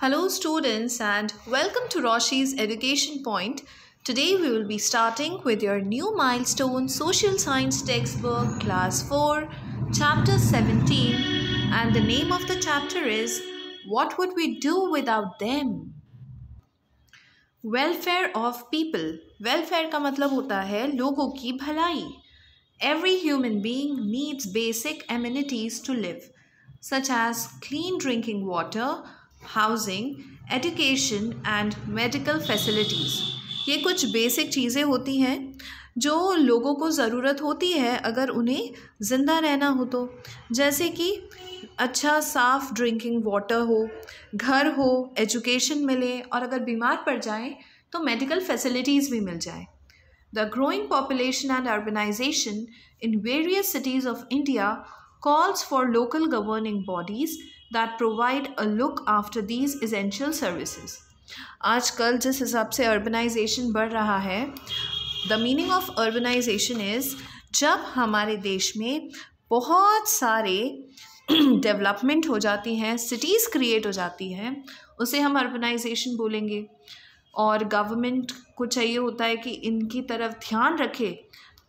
Hello, students, and welcome to Roshi's Education Point. Today, we will be starting with your new milestone social science textbook, Class 4, Chapter 17, and the name of the chapter is What Would We Do Without Them? Welfare of People. Welfare का मतलब होता है लोगों की भलाई. Every human being needs basic amenities to live, such as clean drinking water, housing, education and medical facilities. ये कुछ basic चीज़ें होती हैं जो लोगों को ज़रूरत होती है अगर उन्हें ज़िंदा रहना हो तो, जैसे कि अच्छा साफ़ ड्रिंकिंग वाटर हो, घर हो, एजुकेशन मिले और अगर बीमार पड़ जाएं तो मेडिकल फैसिलिटीज़ भी मिल जाए. The growing population and urbanization in various cities of India calls for local governing bodies that provide a look after these essential services. आजकल जिस हिसाब से urbanization बढ़ रहा है, the meaning of urbanization is जब हमारे देश में बहुत सारे डेवलपमेंट हो जाती हैं, सिटीज़ क्रिएट हो जाती हैं, उसे हम अर्बनाइजेशन बोलेंगे. और गवर्नमेंट को चाहिए होता है कि इनकी तरफ ध्यान रखे,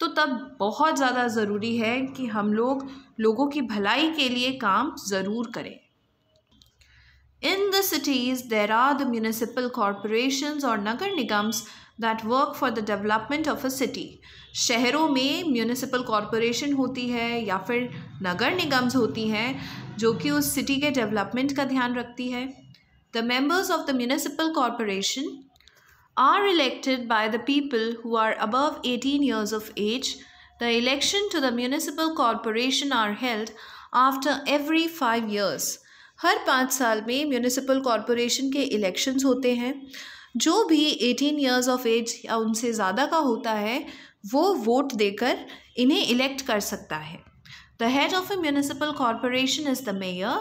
तो तब बहुत ज़्यादा ज़रूरी है कि हम लोग लोगों की भलाई के लिए काम ज़रूर करें. In the cities, there are the municipal corporations or nagar nigams that work for the development of a city. शहरों में म्यूनिसिपल कॉरपोरेशन होती है या फिर नगर निगम्स होती हैं जो कि उस सिटी के डेवलपमेंट का ध्यान रखती है. The members of the municipal corporation are elected by the people who are above 18 years of age. The election to the municipal corporation are held after every 5 years. हर 5 साल में म्यूनिसिपल कॉरपोरेशन के elections होते हैं. जो भी 18 years of age या उनसे ज़्यादा का होता है वो वोट देकर इन्हें इलेक्ट कर सकता है. The head of a municipal corporation is the mayor.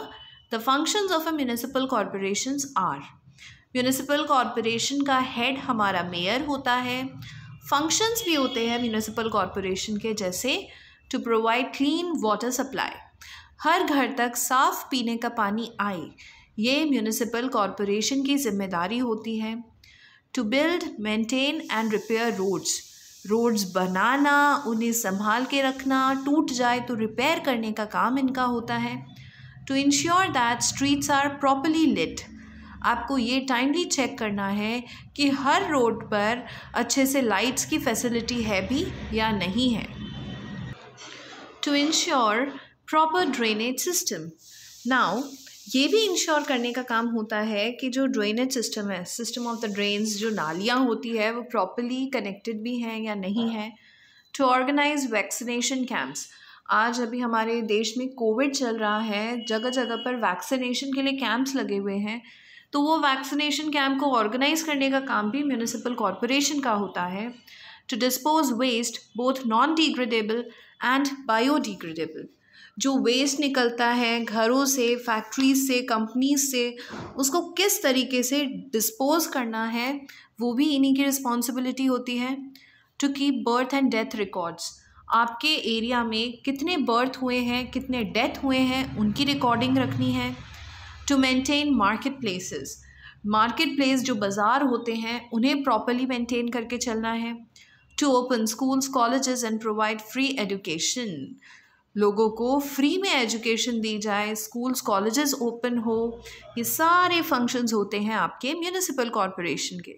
The functions of a municipal corporations are: municipal corporation का हेड हमारा मेयर होता है. फंक्शंस भी होते हैं म्यूनिसिपल कॉरपोरेशन के, जैसे to provide clean water supply, हर घर तक साफ़ पीने का पानी आए, ये म्यूनिसिपल कॉरपोरेशन की जिम्मेदारी होती है. To build, maintain and repair roads बनाना, उन्हें संभाल के रखना, टूट जाए तो रिपेयर करने का काम इनका होता है. To ensure that streets are properly lit, आपको ये टाइमली चेक करना है कि हर रोड पर अच्छे से लाइट्स की फैसिलिटी है भी या नहीं है. To ensure proper drainage system, now ये भी इंश्योर करने का काम होता है कि जो ड्रेनेज सिस्टम है, सिस्टम ऑफ द ड्रेन्स, जो नालियाँ होती है वो प्रॉपरली कनेक्टेड भी हैं या नहीं है. टू ऑर्गेनाइज वैक्सीनेशन कैंप्स, आज अभी हमारे देश में कोविड चल रहा है, जगह जगह पर वैक्सीनेशन के लिए कैंप्स लगे हुए हैं, तो वो वैक्सीनेशन कैंप को ऑर्गेनाइज करने का काम भी म्यूनिसिपल कॉरपोरेशन का होता है. To dispose waste both non degradable and biodegradable, जो वेस्ट निकलता है घरों से, फैक्ट्रीज से, कंपनीज से, उसको किस तरीके से डिस्पोज करना है वो भी इन्हीं की रिस्पॉन्सिबिलिटी होती है. To keep birth and death records, आपके एरिया में कितने बर्थ हुए हैं, कितने डेथ हुए हैं, उनकी रिकॉर्डिंग रखनी है. To maintain market places, market place जो बाज़ार होते हैं उन्हें प्रॉपरली मेंटेन करके चलना है. To open schools, colleges and provide free education, लोगों को फ्री में एजुकेशन दी जाए, स्कूल्स कॉलेजेस ओपन हो, ये सारे फंक्शंस होते हैं आपके म्यूनिसिपल कॉरपोरेशन के.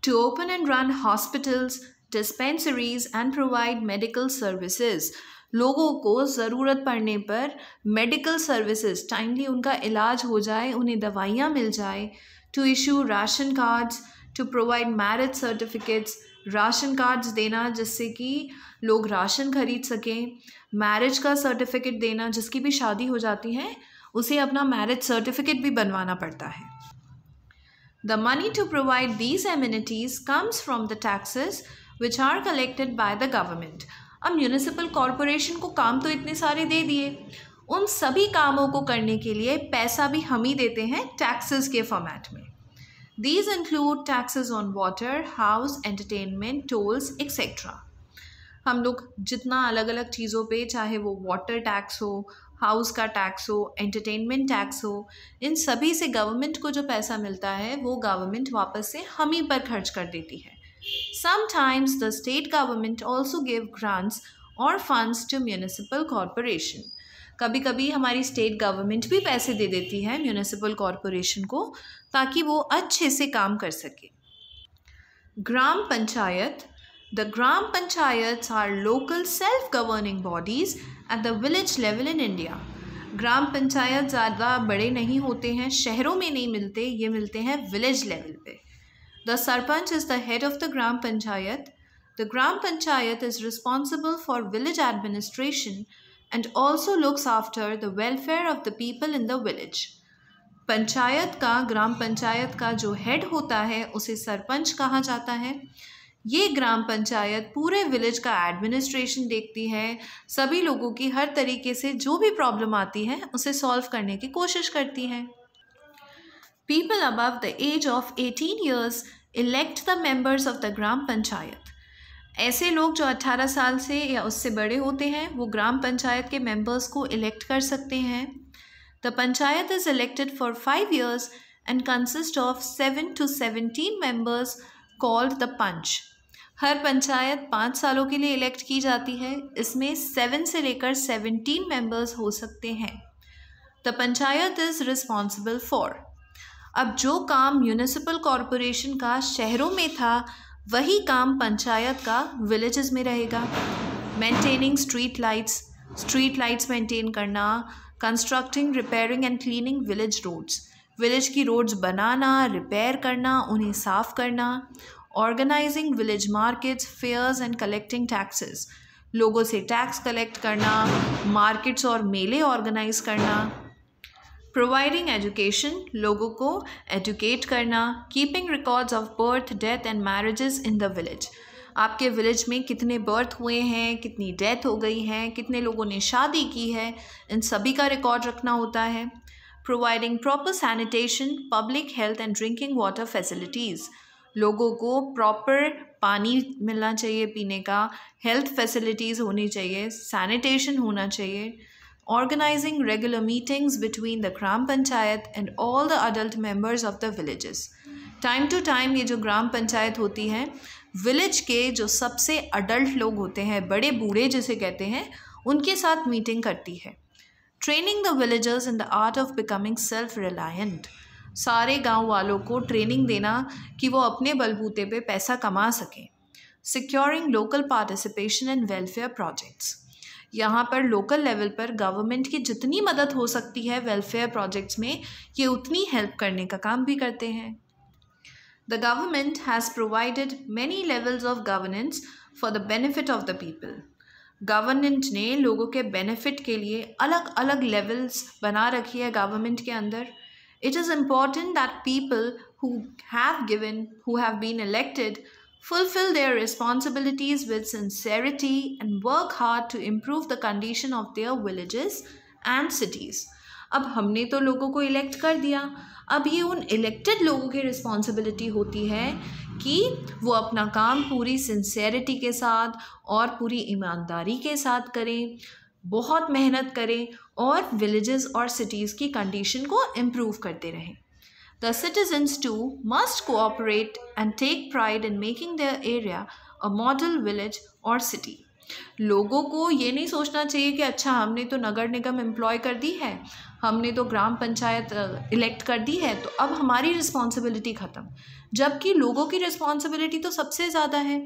To open and run hospitals, dispensaries and provide medical services, लोगों को ज़रूरत पड़ने पर मेडिकल सर्विसेज, टाइमली उनका इलाज हो जाए, उन्हें दवाइयाँ मिल जाए. To issue ration cards, to provide marriage certificates, ration cards देना जिससे कि लोग राशन खरीद सकें. मैरिज का सर्टिफिकेट देना, जिसकी भी शादी हो जाती है उसे अपना मैरिज सर्टिफिकेट भी बनवाना पड़ता है. The money to provide these amenities comes from the taxes which are collected by the government. अब म्यूनिसिपल कॉरपोरेशन को काम तो इतने सारे दे दिए, उन सभी कामों को करने के लिए पैसा भी हम ही देते हैं टैक्सेस के फॉर्मेट में. These include taxes on water, house, entertainment, tolls, etc. हम लोग जितना अलग अलग चीज़ों पे, चाहे वो वाटर टैक्स हो, हाउस का टैक्स हो, एंटरटेनमेंट टैक्स हो, इन सभी से गवर्नमेंट को जो पैसा मिलता है वो गवर्नमेंट वापस से हम ही पर खर्च कर देती है. Sometimes the state government also give grants or funds to municipal corporation. कभी कभी हमारी स्टेट गवर्नमेंट भी पैसे दे देती है म्यूनिसिपल कॉरपोरेशन को ताकि वो अच्छे से काम कर सके. ग्राम panchayat. The Gram Panchayats are local self-governing bodies at the village level in India. ग्राम पंचायत ज़्यादा बड़े नहीं होते हैं, शहरों में नहीं मिलते, ये मिलते हैं विलेज लेवल पे. The Sarpanch is the head of the Gram Panchayat. The Gram Panchayat is responsible for village administration and also looks after the welfare of the people in the village. Panchayat का, ग्राम पंचायत का जो head होता है उसे सरपंच कहा जाता है. ये ग्राम पंचायत पूरे विलेज का एडमिनिस्ट्रेशन देखती है, सभी लोगों की हर तरीके से जो भी प्रॉब्लम आती है उसे सॉल्व करने की कोशिश करती है. People above the age of 18 years elect the members of the ग्राम पंचायत. ऐसे लोग जो 18 साल से या उससे बड़े होते हैं वो ग्राम पंचायत के मेंबर्स को इलेक्ट कर सकते हैं. The panchayat is elected for 5 years and consists of 7 to 17 members called the पंच. हर पंचायत 5 सालों के लिए इलेक्ट की जाती है. इसमें 7 से लेकर 17 मेंबर्स हो सकते हैं. The panchayat is responsible for. अब जो काम म्यूनिसिपल कॉरपोरेशन का शहरों में था वही काम पंचायत का विलेजेस में रहेगा. मेंटेनिंग स्ट्रीट लाइट्स मेंटेन करना, constructing, repairing and cleaning village roads. Village की रोड्स बनाना, रिपेयर करना, उन्हें साफ करना. Organising village markets, fairs and collecting taxes. लोगों से टैक्स कलेक्ट करना, मार्केट्स और मेले ऑर्गेनाइज करना. प्रोवाइडिंग एजुकेशन, लोगों को एजुकेट करना. Keeping records of birth, death and marriages in the village. आपके विलेज में कितने बर्थ हुए हैं, कितनी डेथ हो गई हैं, कितने लोगों ने शादी की है, इन सभी का रिकॉर्ड रखना होता है. Providing proper sanitation, public health and drinking water facilities. लोगों को प्रॉपर पानी मिलना चाहिए पीने का, हेल्थ फैसिलिटीज़ होनी चाहिए, सैनिटेशन होना चाहिए. Organising regular meetings between the gram panchayat and all the adult members of the villages. Time to time ये जो ग्राम पंचायत होती है विलेज के जो सबसे अडल्ट लोग होते हैं, बड़े बूढ़े जिसे कहते हैं, उनके साथ मीटिंग करती है. Training the villagers in the art of becoming self reliant. सारे गांव वालों को ट्रेनिंग देना कि वो अपने बलबूते पे पैसा कमा सकें. Securing local participation in welfare projects. यहाँ पर लोकल लेवल पर गवर्नमेंट की जितनी मदद हो सकती है वेलफेयर प्रोजेक्ट्स में, ये उतनी हेल्प करने का काम भी करते हैं. The government has provided many levels of governance for the benefit of the people. Government ने लोगों के बेनिफिट के लिए अलग अलग लेवल्स बना रखी है गवर्नमेंट के अंदर. It is important that people who have been elected fulfill their responsibilities with sincerity and work hard to improve the condition of their villages and cities. अब हमने तो लोगों को इलेक्ट कर दिया, अब ये उन इलेक्टेड लोगों की रिस्पॉन्सिबिलिटी होती है कि वो अपना काम पूरी सिंसेरिटी के साथ और पूरी ईमानदारी के साथ करें, बहुत मेहनत करें और विलेजेस और सिटीज़ की कंडीशन को इम्प्रूव करते रहें. The citizens too must cooperate and take pride in making their area a model village or city. लोगों को ये नहीं सोचना चाहिए कि अच्छा हमने तो नगर निगम एम्प्लॉय कर दी है, हमने तो ग्राम पंचायत इलेक्ट कर दी है, तो अब हमारी रिस्पॉन्सिबिलिटी ख़त्म. जबकि लोगों की रिस्पॉन्सिबिलिटी तो सबसे ज़्यादा है.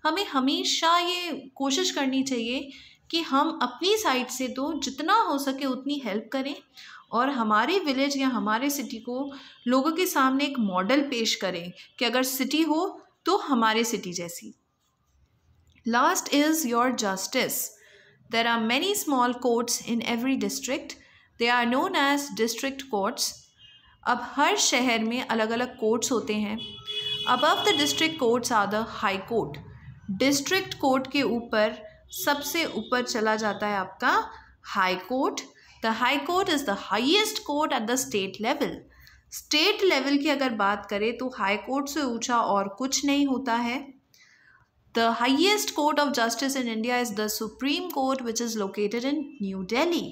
हमें हमेशा ये कोशिश करनी चाहिए कि हम अपनी साइड से तो जितना हो सके उतनी हेल्प करें और हमारे विलेज या हमारे सिटी को लोगों के सामने एक मॉडल पेश करें कि अगर सिटी हो तो हमारे सिटी जैसी. Last is your justice. There are many small courts in every district. They are known as district courts. अब हर शहर में अलग अलग कोर्ट्स होते हैं. Above the district courts are the high court. District court के ऊपर सबसे ऊपर चला जाता है आपका high court. The high court is the highest court at the state level. State level की अगर बात करें तो हाई कोर्ट से ऊंचा और कुछ नहीं होता है. The highest court of justice in India is the supreme court which is located in new Delhi.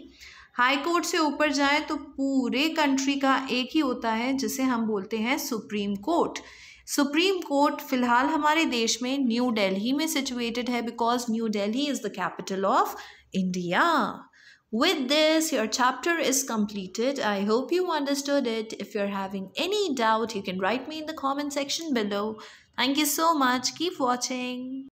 High court से ऊपर जाए तो पूरे कंट्री का एक ही होता है जिसे हम बोलते हैं सुप्रीम कोर्ट। सुप्रीम कोर्ट फिलहाल हमारे देश में न्यू दिल्ली में सिचुएटेड है because new Delhi is the capital of India. With this, your chapter is completed. I hope you understood it. If you're having any doubt, you can write me in the comment section below. Thank you so much. Keep watching.